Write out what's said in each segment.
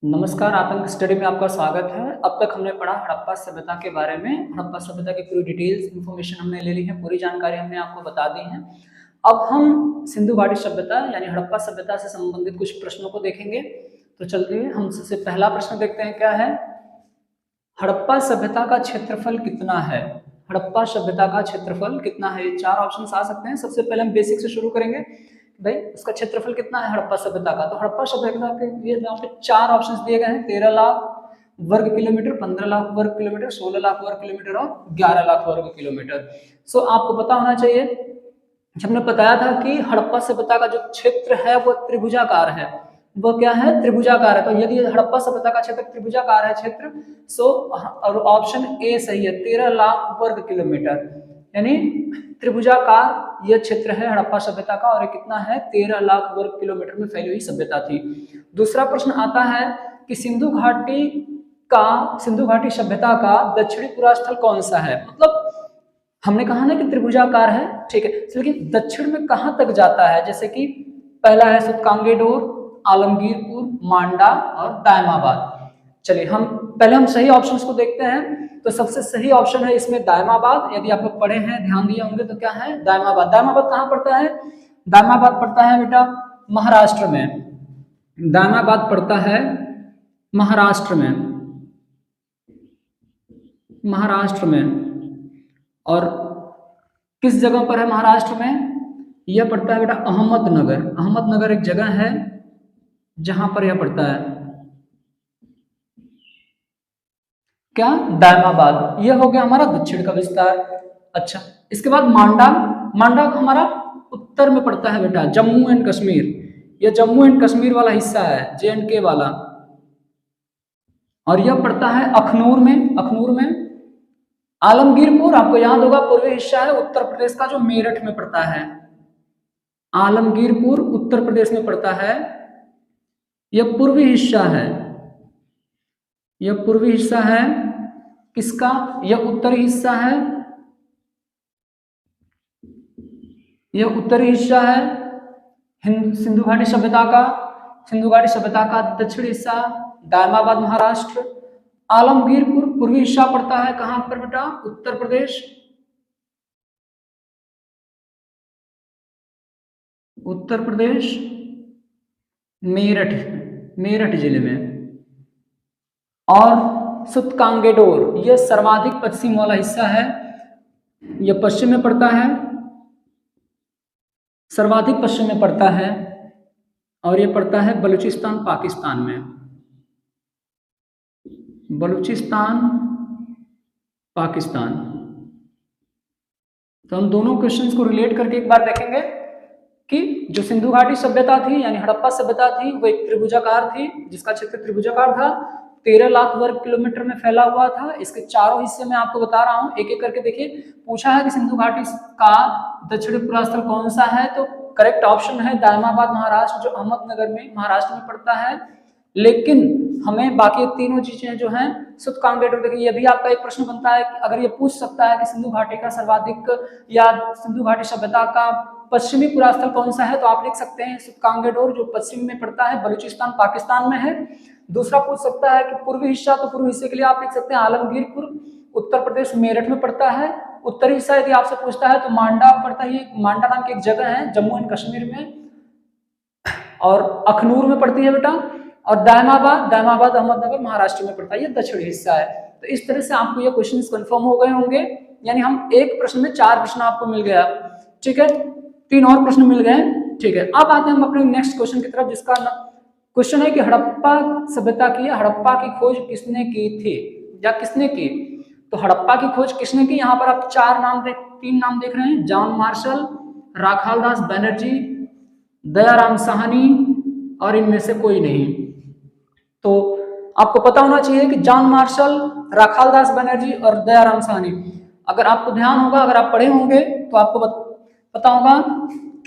नमस्कार, आतंक स्टडी में आपका स्वागत है। अब तक हमने पढ़ा हड़प्पा सभ्यता के बारे में। हड़प्पा सभ्यता की पूरी डिटेल्स इन्फॉर्मेशन हमने ले ली है, पूरी जानकारी हमने आपको बता दी है। अब हम सिंधु घाटी सभ्यता यानी हड़प्पा सभ्यता से संबंधित कुछ प्रश्नों को देखेंगे। तो चलिए हम सबसे पहला प्रश्न देखते हैं, क्या है? हड़प्पा सभ्यता का क्षेत्रफल कितना है? हड़प्पा सभ्यता का क्षेत्रफल कितना है? ये चार ऑप्शन आ सकते हैं। सबसे पहले हम बेसिक से शुरू करेंगे भाई, उसका क्षेत्रफल कितना है हड़प्पा सभ्यता का। तो हड़प्पा सभ्यता के लिए यहाँ पे चार ऑप्शंस दिए गए हैं: 13 लाख वर्ग किलोमीटर, 15 लाख वर्ग किलोमीटर, 16 लाख वर्ग किलोमीटर और 11 लाख वर्ग किलोमीटर। सो आपको पता होना चाहिए, जब हमने बताया था कि हड़प्पा सभ्यता का जो क्षेत्र है वो त्रिभुजाकार है। वो क्या है? त्रिभुजाकार है। तो यदि हड़प्पा सभ्यता का क्षेत्र त्रिभुजाकार है क्षेत्र, सो और ऑप्शन ए सही है, 13 लाख वर्ग किलोमीटर, यानी त्रिभुजाकार यह क्षेत्र है हड़प्पा सभ्यता का। और ये कितना है? 13 लाख वर्ग किलोमीटर में फैली हुई सभ्यता थी। दूसरा प्रश्न आता है कि सिंधु घाटी सभ्यता का दक्षिणी पुरास्थल कौन सा है? मतलब हमने कहा ना कि त्रिभुजाकार है, ठीक है, लेकिन दक्षिण में कहां तक जाता है? जैसे कि पहला है सुतकांगेडोर, आलमगीरपुर, मांडा और दायमाबाद। चलिए हम सही ऑप्शंस को देखते हैं। तो सबसे सही ऑप्शन है इसमें दायमाबाद। यदि आप लोग पढ़े हैं, ध्यान दिए होंगे, तो क्या है? दायमाबाद। दायमाबाद कहाँ पड़ता है? दायमाबाद पड़ता है बेटा महाराष्ट्र में। दायमाबाद पड़ता है महाराष्ट्र में, और किस जगह पर है महाराष्ट्र में? यह पड़ता है बेटा अहमदनगर। अहमदनगर एक जगह है जहां पर यह पड़ता है। क्या? दायमाबाद। यह हो गया हमारा दक्षिण का विस्तार। अच्छा, इसके बाद मांडा। मांडा हमारा उत्तर में पड़ता है बेटा, जम्मू एंड कश्मीर। यह जम्मू एंड कश्मीर वाला हिस्सा है, JNK वाला। और यह पड़ता है अखनूर में। आलमगीरपुर आपको याद होगा पूर्वी हिस्सा है उत्तर प्रदेश का, जो मेरठ में पड़ता है। आलमगीरपुर उत्तर प्रदेश में पड़ता है। यह पूर्वी हिस्सा है। यह पूर्वी हिस्सा है किसका? यह उत्तरी हिस्सा है। यह उत्तरी हिस्सा है सिंधु घाटी सभ्यता का। सिंधु घाटी सभ्यता का दक्षिणी हिस्सा दायमाबाद महाराष्ट्र। आलमगीरपुर पूर्वी हिस्सा पड़ता है कहां पर बेटा? उत्तर प्रदेश। उत्तर प्रदेश मेरठ जिले में। और सुतकांगेडोर यह सर्वाधिक पश्चिम वाला हिस्सा है। यह पश्चिम में पड़ता है, सर्वाधिक पश्चिम में पड़ता है, और यह पड़ता है बलूचिस्तान पाकिस्तान में। बलूचिस्तान पाकिस्तान। तो हम दोनों क्वेश्चंस को रिलेट करके एक बार देखेंगे कि जो सिंधु घाटी सभ्यता थी यानी हड़प्पा सभ्यता थी, वो एक त्रिभुजाकार थी, जिसका क्षेत्र त्रिभुजाकार था, 13 लाख वर्ग किलोमीटर में फैला हुआ था। इसके चारों हिस्से में आपको बता रहा हूं, एक एक करके देखिए। पूछा है कि सिंधु घाटी का दक्षिणी पुरास्थल कौन सा है, तो करेक्ट ऑप्शन है दायमाबाद महाराष्ट्र, जो अहमदनगर में महाराष्ट्र में पड़ता है। लेकिन हमें बाकी तीनों चीजें जो हैं सुतकांगेडोर, देखिए, यह भी आपका एक प्रश्न बनता है कि अगर ये पूछ सकता है कि सिंधु घाटी का सर्वाधिक या सिंधु घाटी सभ्यता का पश्चिमी पुरास्थल कौन सा है, तो आप लिख सकते हैं सुतकांगेडोर, जो पश्चिम में पड़ता है, बलूचिस्तान पाकिस्तान में है। दूसरा पूछ सकता है कि पूर्वी हिस्सा, तो पूर्वी हिस्से के लिए आप लिख सकते हैं आलमगीरपुर, उत्तर प्रदेश मेरठ में पड़ता है। उत्तरी हिस्सा यदि आपसे पूछता है तो मांडा पड़ता है, मांडा नाम की एक जगह है जम्मू एंड कश्मीर में, और अखनूर में पड़ती है बेटा। और दायमाबाद अहमदनगर महाराष्ट्र में पड़ता है, ये दक्षिणी हिस्सा है। तो इस तरह से आपको ये क्वेश्चंस कंफर्म हो गए होंगे, यानी हम एक प्रश्न में 4 प्रश्न आपको मिल गया, ठीक है, 3 और प्रश्न मिल गए, ठीक है। अब आते हैं हम अपने नेक्स्ट क्वेश्चन की तरफ, जिसका क्वेश्चन है कि हड़प्पा सभ्यता की, हड़प्पा की खोज किसने की थी या किसने की? तो हड़प्पा की खोज किसने की? यहाँ पर आप 3 नाम देख रहे हैं, जॉन मार्शल, राखालदास बनर्जी, दयाराम साहनी, और इनमें से कोई नहीं। तो आपको पता होना चाहिए कि जॉन मार्शल, राखालदास बनर्जी और दयाराम साहनी। अगर आपको ध्यान होगा, अगर आप पढ़े होंगे, तो आपको पता होगा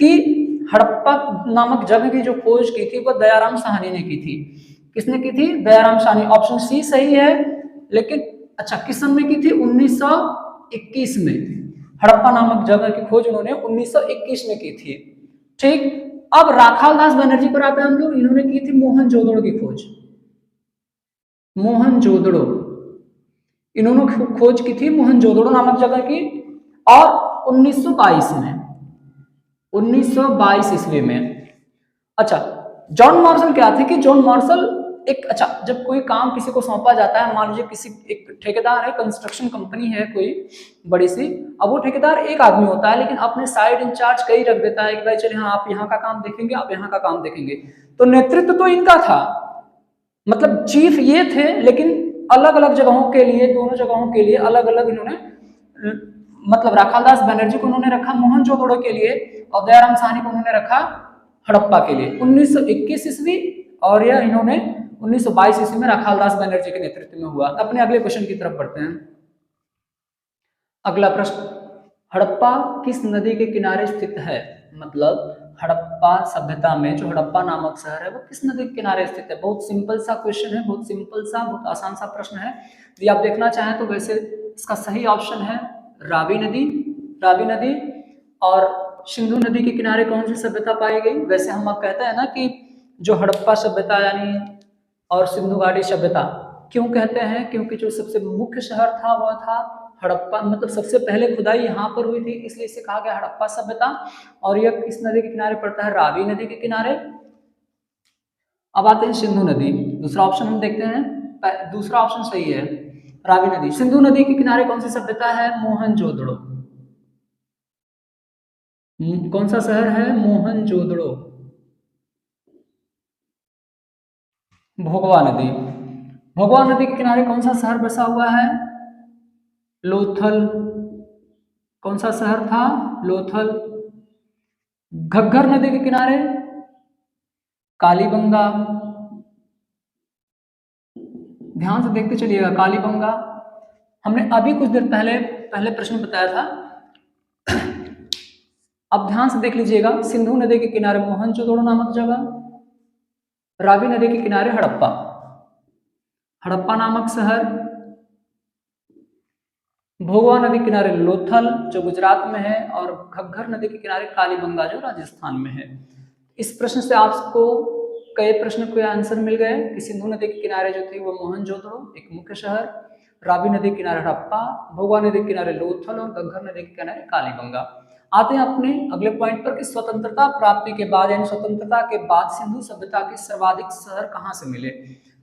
कि हड़प्पा नामक जगह की जो खोज की थी वो दयाराम साहनी ने की थी। किसने की थी? दयाराम साहनी। ऑप्शन सी सही है, लेकिन अच्छा किस सन में की थी? 1921 में। हड़प्पा नामक जगह की खोज उन्होंने 1921 में की थी, ठीक। अब राखालदास बनर्जी पर आते हैं हम लोग। इन्होंने की थी मोहनजोदड़ो की खोज। मोहनजोदड़ो, इन्होंने खोज की थी मोहनजोदड़ो नामक जगह की, और 1922 में, 1922 ईस्वी में। अच्छा, जॉन मार्शल क्या थे कि जॉन मार्शल एक, अच्छा, जब कोई काम किसी को सौंपा जाता है, मान लीजिए किसी एक ठेकेदार है, कंस्ट्रक्शन कंपनी है कोई बड़ी सी, अब वो ठेकेदार एक आदमी होता है लेकिन अपने साइड इंचार्ज कई रख देता है कि भाई चलिए हाँ आप यहाँ का काम देखेंगे, आप यहाँ का काम देखेंगे। तो नेतृत्व तो इनका था, मतलब चीफ ये थे, लेकिन अलग अलग जगहों के लिए, दोनों जगहों के लिए अलग अलग इन्होंने, मतलब राखालदास बनर्जी को उन्होंने रखा मोहनजोदड़ो के लिए, और दयाराम साहनी को उन्होंने रखा हड़प्पा के लिए 1921 ईस्वी, और यह इन्होंने 1922 ईस्वी में राखालदास बनर्जी के नेतृत्व में हुआ। अपने अगले क्वेश्चन की तरफ बढ़ते हैं। अगला प्रश्न, हड़प्पा किस नदी के किनारे स्थित है? मतलब हड़प्पा सभ्यता में जो हड़प्पा नामक शहर है वो किस नदी के किनारे स्थित है? बहुत सिंपल सा क्वेश्चन है, बहुत सिंपल सा, बहुत आसान सा प्रश्न है। यदि आप देखना चाहें तो वैसे इसका सही ऑप्शन है रावी नदी, रावी नदी। और सिंधु नदी के किनारे कौन सी सभ्यता पाई गई? वैसे हम आप कहते हैं ना कि जो हड़प्पा सभ्यता यानी और सिंधु घाटी सभ्यता, क्यों कहते हैं? क्योंकि जो सबसे मुख्य शहर था वह था हड़प्पा, मतलब सबसे पहले खुदाई यहाँ पर हुई थी, इसलिए इसे कहा गया हड़प्पा सभ्यता। और यह किस नदी के किनारे पड़ता है? रावी नदी के किनारे। अब आते हैं सिंधु नदी, दूसरा ऑप्शन हम देखते हैं, दूसरा ऑप्शन सही है रावी नदी। सिंधु नदी के किनारे कौन सी सभ्यता है? मोहनजोदड़ो। कौन सा शहर है? मोहनजोदड़ो। भोगवा नदी, भोगवा नदी के किनारे कौन सा शहर बसा हुआ है? लोथल। कौन सा शहर था? लोथल। घग्गर नदी के किनारे कालीबंगा। ध्यान से देखते चलिएगा, कालीबंगा। हमने अभी कुछ देर पहले पहले प्रश्न बताया था। अब ध्यान से देख लीजिएगा, सिंधु नदी के किनारे मोहनजोदड़ो नामक जगह, रावी नदी के किनारे हड़प्पा, हड़प्पा नामक शहर, भोगवा नदी के किनारे लोथल जो गुजरात में है, और घग्गर नदी के किनारे कालीबंगा जो राजस्थान में है। इस प्रश्न से आपको कई प्रश्न के आंसर मिल गए कि सिंधु नदी के किनारे जो थी वो मोहनजोदड़ो एक मुख्य शहर, रावी नदी के किनारे हड़प्पा, भोगवा नदी के किनारे लोथल, और घग्गर नदी के किनारे कालीबंगा। आते हैं अपने अगले पॉइंट पर कि स्वतंत्रता प्राप्ति के बाद यानी स्वतंत्रता के बाद सिंधु सभ्यता के सर्वाधिक शहर कहाँ से मिले?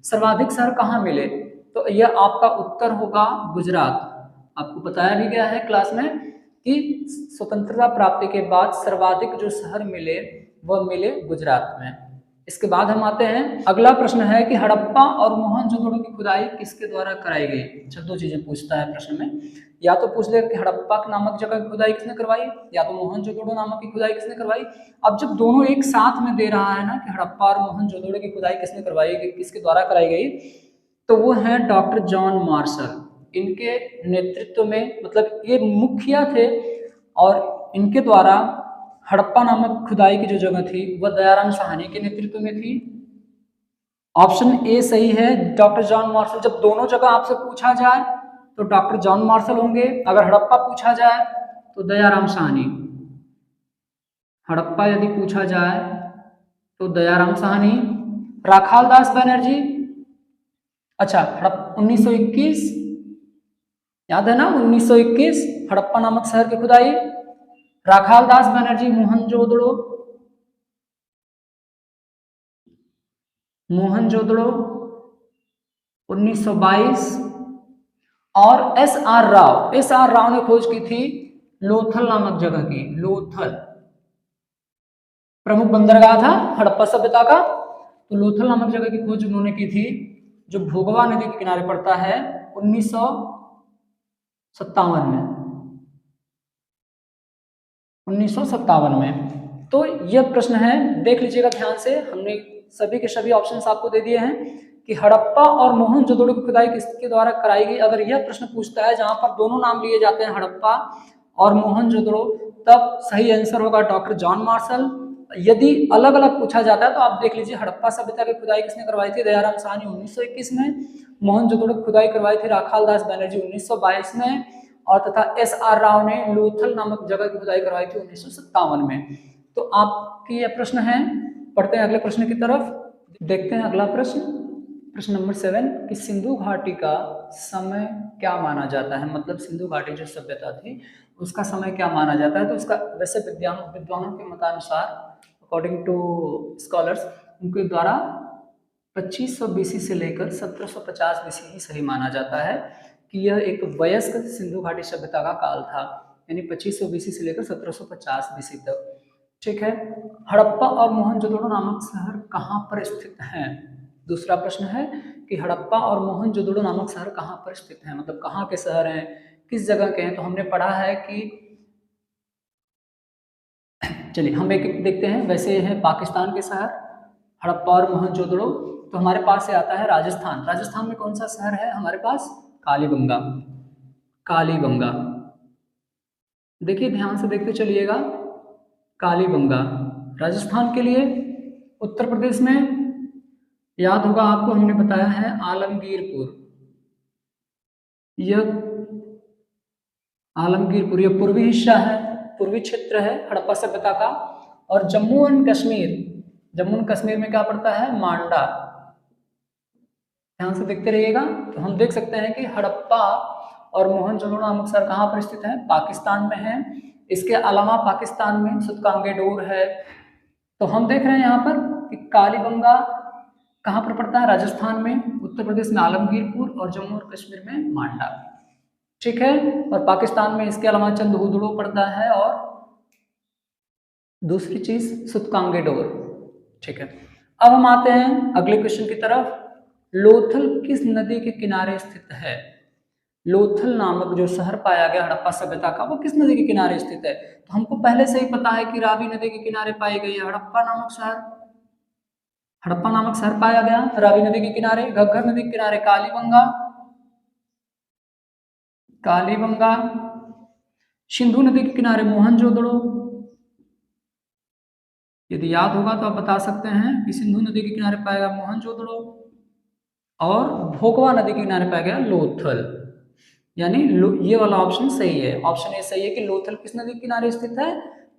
सर्वाधिक शहर कहाँ मिले? तो यह आपका उत्तर होगा गुजरात। आपको बताया भी गया है क्लास में कि स्वतंत्रता प्राप्ति के बाद सर्वाधिक जो शहर मिले वह मिले गुजरात में। इसके बाद हम आते हैं, अगला प्रश्न है कि हड़प्पा और मोहनजोदड़ो की खुदाई किसके द्वारा कराई गई? अच्छा, दो चीजें पूछता है प्रश्न में, या तो पूछ ले कि हड़प्पा नामक जगह की खुदाई किसने करवाई, या तो मोहनजोदड़ो नामक की खुदाई किसने करवाई। अब जब दोनों एक साथ में दे रहा है ना कि हड़प्पा और मोहनजोदड़ो की खुदाई किसने करवाई गई, किसके द्वारा कराई गई, तो वो है डॉक्टर जॉन मार्शल। इनके नेतृत्व में, मतलब ये मुखिया थे, और इनके द्वारा हड़प्पा नामक खुदाई की जो जगह थी वह दयाराम साहनी के नेतृत्व में थी। ऑप्शन ए सही है, डॉक्टर जॉन मार्शल। जब दोनों जगह आपसे पूछा जाए तो डॉक्टर जॉन मार्शल होंगे, अगर हड़प्पा पूछा जाए तो दयाराम साहनी। हड़प्पा यदि पूछा जाए तो दयाराम साहनी। राखालदास बनर्जी, अच्छा 1921 याद है ना, 1921 हड़प्पा नामक शहर की खुदाई। राखालदास बनर्जी मोहनजोदड़ो, मोहनजोदड़ो 1922। और एस आर राव ने खोज की थी लोथल नामक जगह की। लोथल प्रमुख बंदरगाह था हड़प्पा सभ्यता का, तो लोथल नामक जगह की खोज उन्होंने की थी, जो भोगवा नदी के किनारे पड़ता है 1957 में। 1957 में। तो यह प्रश्न है, देख लीजिएगा ध्यान से, हमने सभी के सभी ऑप्शंस आपको दे दिए हैं कि हड़प्पा और मोहनजोदड़ो की खुदाई किसके द्वारा कराई गई। अगर यह प्रश्न पूछता है जहां पर दोनों नाम लिए जाते हैं हड़प्पा और मोहनजोदड़ो, तब सही आंसर होगा डॉक्टर जॉन मार्शल। यदि अलग अलग पूछा जाता है तो आप देख लीजिए, हड़प्पा सभ्यता की खुदाई किसने करवाई थी? दयाराम साहनी 1921 में। मोहनजोदड़ो की खुदाई करवाई थी राखालदास बनर्जी 1922 में, और तथा एस आर राव ने लोथल नामक जगह की खुदाई करवाई थी 1957 में। तो आपकी यह प्रश्न है। पढ़ते हैं अगले प्रश्न की तरफ। देखते हैं अगला प्रश्न। प्रश्न नंबर 7 कि सिंधु घाटी का समय क्या माना जाता है, मतलब सिंधु घाटी जो सभ्यता थी उसका समय क्या माना जाता है। तो उसका वैसे विद्वानों के मतानुसार अकॉर्डिंग टू स्कॉलर्स उनके द्वारा 2500 बीसी से लेकर 1750 बीसी ही सही माना जाता है कि यह एक वयस्क सिंधु घाटी सभ्यता का काल था, यानी 2500 बीसी से लेकर 1750 बीसी तक। ठीक है, हड़प्पा और मोहनजोदड़ो नामक शहर कहाँ पर स्थित हैं। दूसरा प्रश्न है कि हड़प्पा और मोहनजोदड़ो नामक शहर कहाँ पर स्थित हैं, मतलब कहाँ के शहर हैं, किस जगह के हैं। तो हमने पढ़ा है कि चलिए हम एक एक देखते हैं। वैसे है पाकिस्तान के शहर हड़प्पा और मोहनजोदड़ो, तो हमारे पास से आता है राजस्थान। राजस्थान में कौन सा शहर है हमारे पास, कालीबंगा। कालीबंगा, देखिए ध्यान से देखते चलिएगा, कालीबंगा राजस्थान के लिए। उत्तर प्रदेश में याद होगा आपको, हमने बताया है आलमगीरपुर। यह आलमगीरपुर यह पूर्वी हिस्सा है, पूर्वी क्षेत्र है हड़प्पा सभ्यता का। और जम्मू एंड कश्मीर, जम्मू एंड कश्मीर में क्या पड़ता है, मांडा। ध्यान से देखते रहिएगा। तो हम देख सकते हैं कि हड़प्पा और मोहनजोदड़ो नामक शहर कहाँ पर स्थित है, पाकिस्तान में है। इसके अलावा पाकिस्तान में सुतकांगेडोर है। तो हम देख रहे हैं यहाँ पर कि कालीबंगा कहाँ पर पड़ता है, राजस्थान में। उत्तर प्रदेश में आलमगीरपुर और जम्मू और कश्मीर में मांडा। ठीक है, और पाकिस्तान में इसके अलावा चंदहुदड़ो पड़ता है और दूसरी चीज सुतकांगेडोर। ठीक है, अब हम आते हैं अगले क्वेश्चन की तरफ। लोथल किस नदी के किनारे स्थित है। लोथल नामक जो शहर पाया गया हड़प्पा सभ्यता का, वो किस नदी के किनारे स्थित है। तो हमको पहले से ही पता है कि रावी नदी के किनारे पाई गई है हड़प्पा नामक शहर। हड़प्पा नामक शहर पाया गया रावी नदी के किनारे। घग्गर नदी के किनारे कालीबंगा, कालीबंगा। सिंधु नदी के किनारे मोहनजोदड़ो। यदि याद होगा तो आप बता सकते हैं कि सिंधु नदी के किनारे पाया गया मोहनजोदड़ो और भोगवा नदी के किनारे पाया गया लोथल। यानी ये वाला ऑप्शन सही है, ऑप्शन ए सही है कि लोथल किस नदी के किनारे स्थित है,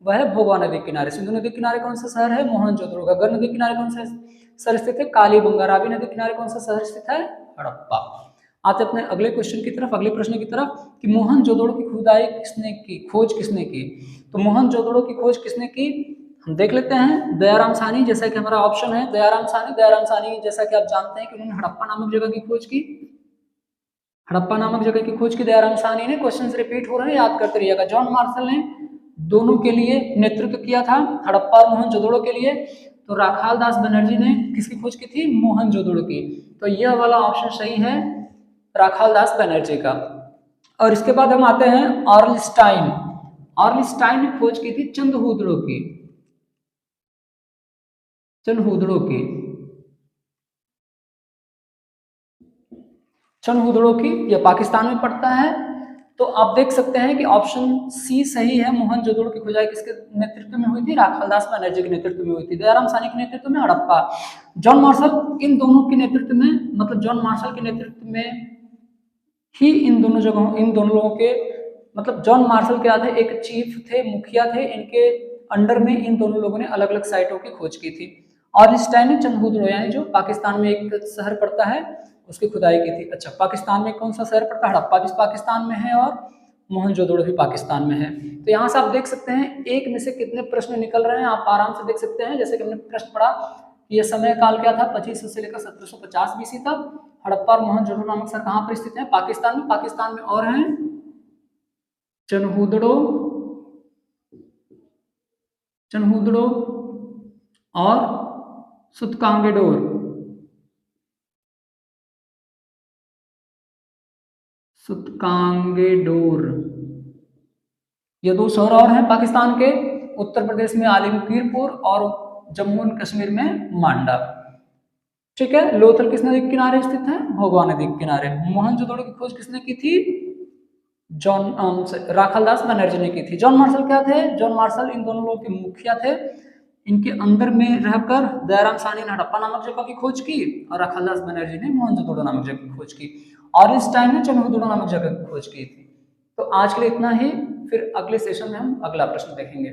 वह भोगवा नदी के किनारे। सिंधु नदी के किनारे कौन सा शहर है, मोहनजोदड़ो। घग्गर नदी के किनारे कौन सा शहर स्थित है, कालीबंगा। रावी नदी के किनारे कौन सा शहर स्थित है, हड़प्पा। आते अपने अगले क्वेश्चन की तरफ, अगले प्रश्न की तरफ कि मोहनजोदड़ो की खुदाई किसने की, खोज किसने की। तो मोहनजोदड़ो की खोज किसने की, हम देख लेते हैं। दयाराम साहनी, जैसा कि हमारा ऑप्शन है दयाराम साहनी। दयाराम साहनी जैसा कि आप जानते हैं कि उन्होंने हड़प्पा नामक जगह की खोज की। हड़प्पा नामक जगह की खोज की दयाराम साहनी ने। क्वेश्चन रिपीट हो रहे हैं, याद करते रहिएगा। जॉन मार्शल ने दोनों के लिए नेतृत्व किया था, हड़प्पा और मोहनजोदड़ो के लिए। तो राखाल दास बनर्जी ने किसकी खोज की थी, मोहनजोदड़ो की। तो यह वाला ऑप्शन सही है, राखाल दास बनर्जी का। और इसके बाद हम आते हैं ऑर्लस्टाइन। ऑर्लस्टाइन ने खोज की थी चंदहुदड़ो की, चंदहुदड़ो की, चंदहुदड़ो की। यह पाकिस्तान में पड़ता है। तो आप देख सकते हैं कि ऑप्शन सी सही है। मोहनजोदड़ो की खुदाई किसके नेतृत्व में हुई थी, राखाल दास बनर्जी के नेतृत्व में हुई थी। दयाराम साहनी के नेतृत्व में हड़प्पा। जॉन मार्शल इन दोनों के नेतृत्व में, मतलब जॉन मार्शल के नेतृत्व में ही इन दोनों जगहों, इन दोनों लोगों के, मतलब जॉन मार्शल क्या थे, एक चीफ थे, मुखिया थे। इनके अंडर में इन दोनों लोगों ने अलग अलग साइटों की खोज की थी। और इस टाइम में चंदहुदड़ो, यानी जो पाकिस्तान में एक शहर पड़ता है, उसकी खुदाई की थी। अच्छा, पाकिस्तान में कौन सा शहर पड़ता है, हड़प्पा भी पाकिस्तान में है और मोहनजोदड़ो भी पाकिस्तान में है। तो यहाँ से आप देख सकते हैं एक में से कितने प्रश्न निकल रहे हैं, आप आराम से देख सकते हैं। जैसे कि हमने प्रश्न पढ़ा, ये समय काल क्या था, 2500 से लेकर 1750 बीसी तक। हड़प्पा और मोहनजोदड़ो नामक शहर कहाँ पर स्थित है, पाकिस्तान में। पाकिस्तान में और हैं चंदहुदड़ो, चंदहुदड़ो और सुतकांगेडोर। सुतकांगेडोर, ये दो शहर और हैं पाकिस्तान के। उत्तर प्रदेश में आलमगीरपुर और जम्मू एंड कश्मीर में मांडा। ठीक है, लोथल किस नदी के किनारे स्थित है, भोगवा नदी के किनारे। मोहनजोदड़ो की खोज किसने की थी, जॉन राखाल दास बनर्जी ने की थी। जॉन मार्शल क्या थे, जॉन मार्शल इन दोनों लोगों के मुखिया थे। इनके अंदर में रहकर दयाराम साहनी ने हड़प्पा नामक जगह की खोज की और राखाल दास बनर्जी ने मोहनजोदड़ो नामक जगह की खोज की। और इस टाइम में चंदहुदड़ो नामक जगह की खोज की थी। तो आज के लिए इतना ही, फिर अगले सेशन में हम अगला प्रश्न देखेंगे।